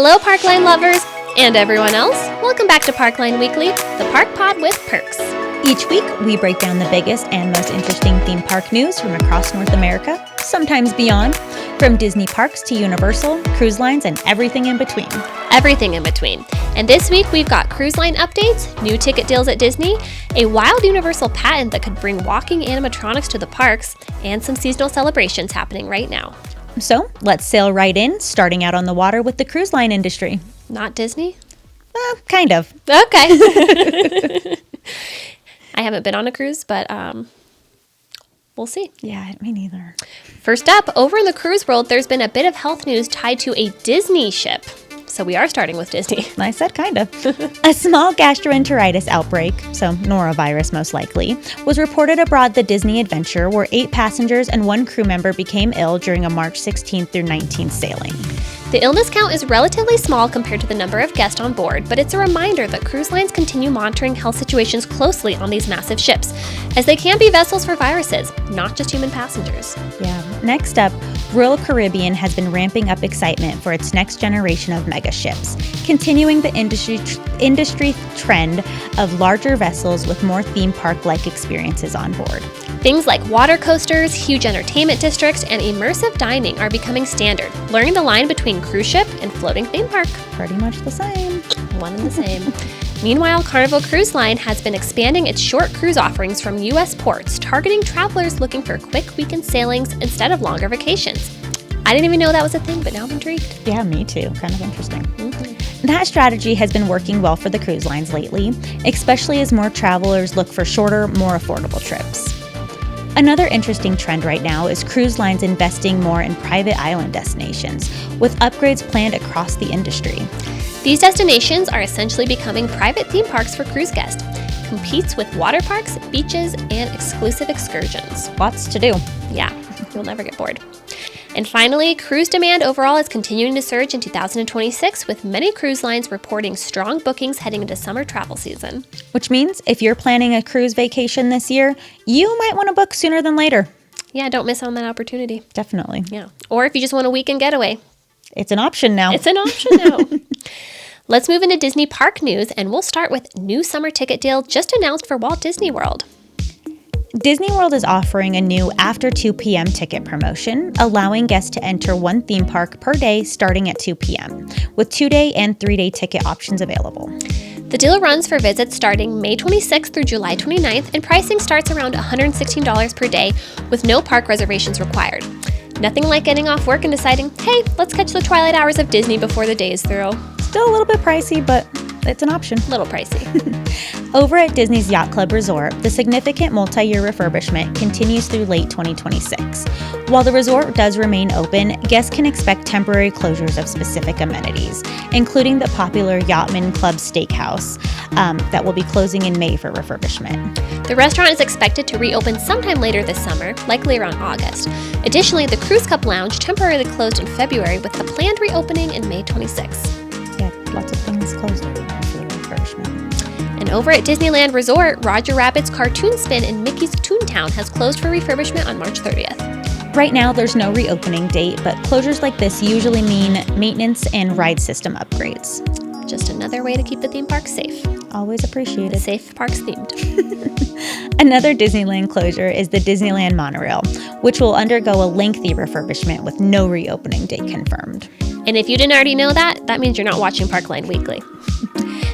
Hello, Parkline lovers, and everyone else. Welcome back to Parkline Weekly, the Park Pod with perks. Each week, we break down the biggest and most interesting theme park news from across North America, sometimes beyond, from Disney parks to Universal, cruise lines, and everything in between. Everything in between. And this week, we've got cruise line updates, new ticket deals at Disney, a wild Universal patent that could bring walking animatronics to the parks, and some seasonal celebrations happening right now. So, let's sail right in, starting out on the water with the cruise line industry. Not Disney? Kind of. Okay. I haven't been on a cruise, but we'll see. Yeah, me neither. First up, over in the cruise world, there's been a bit of health news tied to a Disney ship. So we are starting with Disney. I said kind of. A small gastroenteritis outbreak, so norovirus most likely, was reported aboard the Disney Adventure where 8 passengers and 1 crew member became ill during a March 16th through 19th sailing. The illness count is relatively small compared to the number of guests on board, but it's a reminder that cruise lines continue monitoring health situations closely on these massive ships, as they can be vessels for viruses, not just human passengers. Yeah. Next up, Royal Caribbean has been ramping up excitement for its next generation of mega ships, continuing the industry trend of larger vessels with more theme park-like experiences on board. Things like water coasters, huge entertainment districts, and immersive dining are becoming standard, blurring the line between cruise ship and floating theme park. Pretty much the same. One and the same. Meanwhile, Carnival Cruise Line has been expanding its short cruise offerings from U.S. ports, targeting travelers looking for quick weekend sailings instead of longer vacations. I didn't even know that was a thing, but now I'm intrigued. Yeah, me too. Kind of interesting. That strategy has been working well for the cruise lines lately, especially as more travelers look for shorter, more affordable trips. Another interesting trend right now is cruise lines investing more in private island destinations, with upgrades planned across the industry. These destinations are essentially becoming private theme parks for cruise guests. Competes with water parks, beaches, and exclusive excursions. Lots to do. Yeah, you'll never get bored. And finally, cruise demand overall is continuing to surge in 2026, with many cruise lines reporting strong bookings heading into summer travel season. Which means if you're planning a cruise vacation this year, you might want to book sooner than later. Yeah, don't miss on that opportunity. Definitely. Yeah. Or if you just want a weekend getaway. It's an option now. It's an option now. Let's move into Disney park news, and we'll start with new summer ticket deal just announced for Walt Disney World. Disney World is offering a new after 2 p.m. ticket promotion, allowing guests to enter 1 theme park per day starting at 2 p.m., with 2-day and 3-day ticket options available. The deal runs for visits starting May 26th through July 29th, and pricing starts around $116 per day with no park reservations required. Nothing like getting off work and deciding, hey, let's catch the twilight hours of Disney before the day is through. Still a little bit pricey, but it's an option. Little pricey. Over at Disney's Yacht Club Resort, the significant multi-year refurbishment continues through late 2026. While the resort does remain open, guests can expect temporary closures of specific amenities, including the popular Yachtman Club Steakhouse that will be closing in May for refurbishment. The restaurant is expected to reopen sometime later this summer, likely around August. Additionally, the Cruise Cup Lounge temporarily closed in February with the planned reopening in May 26. Yeah, lots of things closed for the refurbishment. And over at Disneyland Resort, Roger Rabbit's Cartoon Spin in Mickey's Toontown has closed for refurbishment on March 30th. Right now, there's no reopening date, but closures like this usually mean maintenance and ride system upgrades. Just another way to keep the theme park safe. Always appreciated. Safe parks themed. Another Disneyland closure is the Disneyland Monorail, which will undergo a lengthy refurbishment with no reopening date confirmed. And if you didn't already know that, that means you're not watching Parkline Weekly.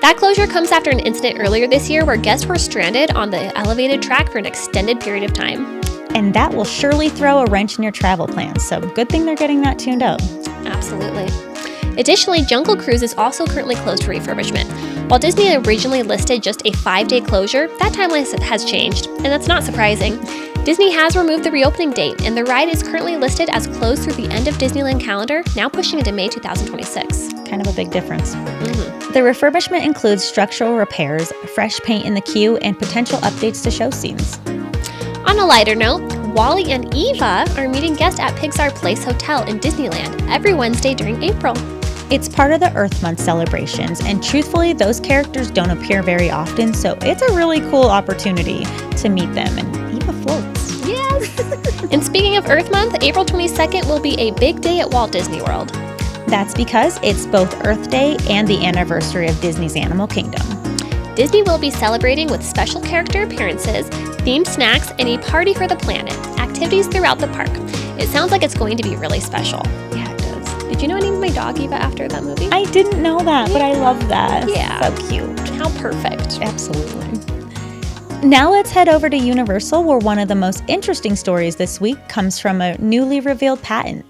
That closure comes after an incident earlier this year where guests were stranded on the elevated track for an extended period of time. And that will surely throw a wrench in your travel plans, so good thing they're getting that tuned up. Absolutely. Additionally, Jungle Cruise is also currently closed for refurbishment. While Disney originally listed just a 5-day closure, that timeline has changed, and that's not surprising. Disney has removed the reopening date, and the ride is currently listed as closed through the end of Disneyland calendar, now pushing into May 2026. Kind of a big difference. The refurbishment includes structural repairs, fresh paint in the queue, and potential updates to show scenes. On a lighter note, Wally and Eva are meeting guests at Pixar Place Hotel in Disneyland every Wednesday during April. It's part of the Earth Month celebrations, and truthfully, those characters don't appear very often, so it's a really cool opportunity to meet them, and Eva floats. Yes! And speaking of Earth Month, April 22nd will be a big day at Walt Disney World. That's because it's both Earth Day and the anniversary of Disney's Animal Kingdom. Disney will be celebrating with special character appearances, themed snacks, and a party for the planet, activities throughout the park. It sounds like it's going to be really special. Yeah, it does. Did you know I named my dog Eva after that movie? I didn't know that, but I love that. Yeah. So cute. How perfect. Absolutely. Now let's head over to Universal, where one of the most interesting stories this week comes from a newly revealed patent.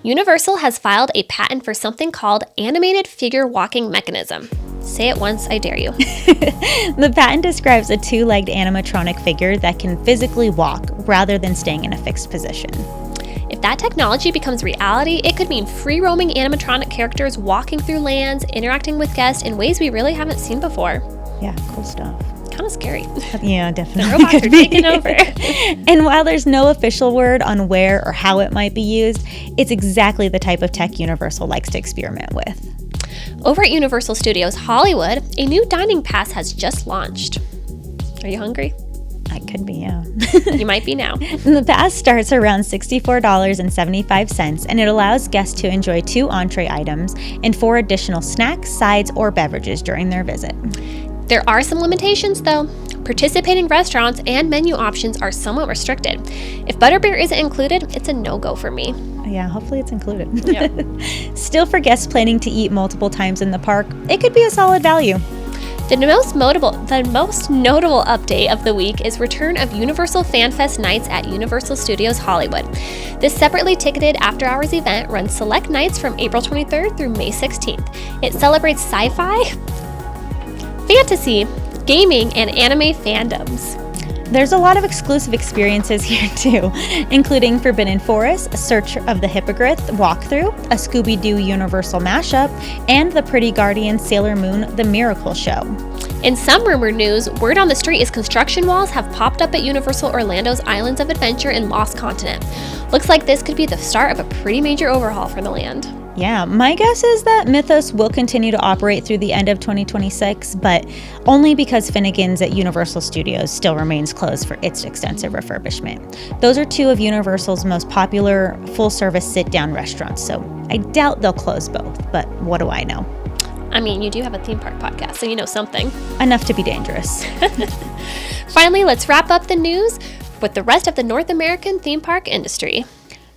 Universal has filed a patent for something called animated figure walking mechanism. Say it once, I dare you. The patent describes a two-legged animatronic figure that can physically walk rather than staying in a fixed position. If that technology becomes reality, it could mean free-roaming animatronic characters walking through lands, interacting with guests in ways we really haven't seen before. Yeah, cool stuff. Kind of scary. Yeah, definitely. The robots are taking over. And while there's no official word on where or how it might be used, it's exactly the type of tech Universal likes to experiment with. Over at Universal Studios Hollywood, a new dining pass has just launched. Are you hungry? I could be, yeah. You might be now. The pass starts around $64.75, and it allows guests to enjoy 2 entree items and 4 additional snacks, sides, or beverages during their visit. There are some limitations, though. Participating restaurants and menu options are somewhat restricted. If butterbeer isn't included, it's a no-go for me. Yeah, hopefully it's included. Yep. Still, for guests planning to eat multiple times in the park, it could be a solid value. The most notable update of the week is return of Universal Fan Fest nights at Universal Studios Hollywood. This separately ticketed after-hours event runs select nights from April 23rd through May 16th. It celebrates sci-fi, fantasy, gaming, and anime fandoms. There's a lot of exclusive experiences here too, including Forbidden Forest, a Search of the Hippogriff walkthrough, a Scooby-Doo Universal mashup, and the Pretty Guardian Sailor Moon The Miracle Show. In some rumor news, word on the street is construction walls have popped up at Universal Orlando's Islands of Adventure in Lost Continent. Looks like this could be the start of a pretty major overhaul for the land. Yeah, my guess is that Mythos will continue to operate through the end of 2026, but only because Finnegan's at Universal Studios still remains closed for its extensive refurbishment. Those are 2 of Universal's most popular full-service sit-down restaurants, so I doubt they'll close both, but what do I know? I mean, you do have a theme park podcast, so you know something. Enough to be dangerous. Finally, let's wrap up the news with the rest of the North American theme park industry.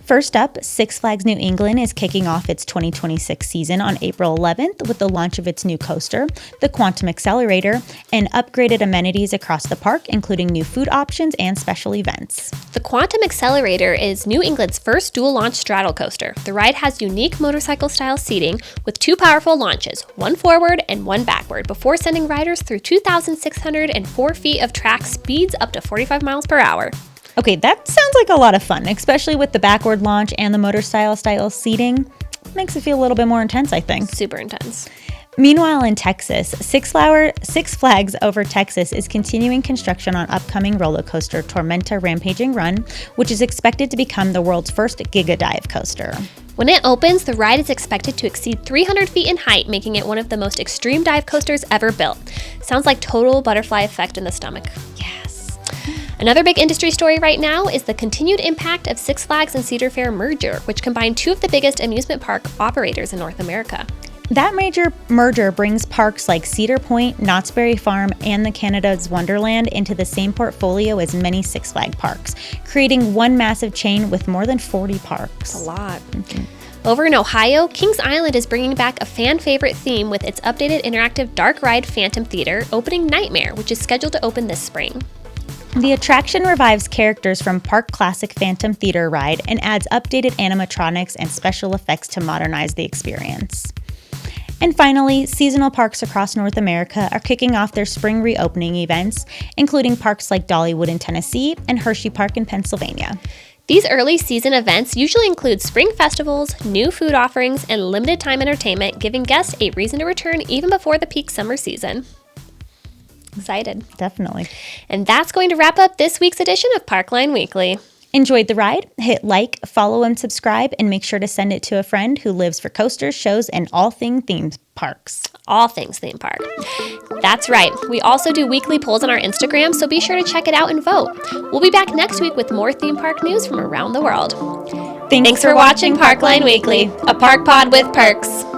First up, Six Flags New England is kicking off its 2026 season on April 11th with the launch of its new coaster, the Quantum Accelerator, and upgraded amenities across the park, including new food options and special events. The Quantum Accelerator is New England's first dual-launch straddle coaster. The ride has unique motorcycle-style seating with 2 powerful launches, one forward and one backward, before sending riders through 2,604 feet of track speeds up to 45 miles per hour. Okay, that sounds like a lot of fun, especially with the backward launch and the motorcycle style seating. Makes it feel a little bit more intense, I think. Super intense. Meanwhile, in Texas, Six Flags Over Texas is continuing construction on upcoming roller coaster Tormenta Rampaging Run, which is expected to become the world's first Giga Dive coaster. When it opens, the ride is expected to exceed 300 feet in height, making it one of the most extreme dive coasters ever built. Sounds like total butterfly effect in the stomach. Yes. Another big industry story right now is the continued impact of Six Flags and Cedar Fair merger, which combined 2 of the biggest amusement park operators in North America. That major merger brings parks like Cedar Point, Knott's Berry Farm, and the Canada's Wonderland into the same portfolio as many Six Flags parks, creating one massive chain with more than 40 parks. A lot. Over in Ohio, Kings Island is bringing back a fan favorite theme with its updated interactive dark ride Phantom Theater opening Nightmare, which is scheduled to open this spring. The attraction revives characters from Park Classic Phantom Theater ride and adds updated animatronics and special effects to modernize the experience. And finally, seasonal parks across North America are kicking off their spring reopening events, including parks like Dollywood in Tennessee and Hersheypark in Pennsylvania. These early season events usually include spring festivals, new food offerings, and limited time entertainment, giving guests a reason to return even before the peak summer season. Excited. Definitely. And that's going to wrap up this week's edition of Parkline Weekly. Enjoyed the ride? Hit like, follow, and subscribe, and make sure to send it to a friend who lives for coasters, shows, and all things themed parks. All things theme park. That's right. We also do weekly polls on our Instagram, so be sure to check it out and vote. We'll be back next week with more theme park news from around the world. Thanks for watching Parkline Weekly, a park pod with perks.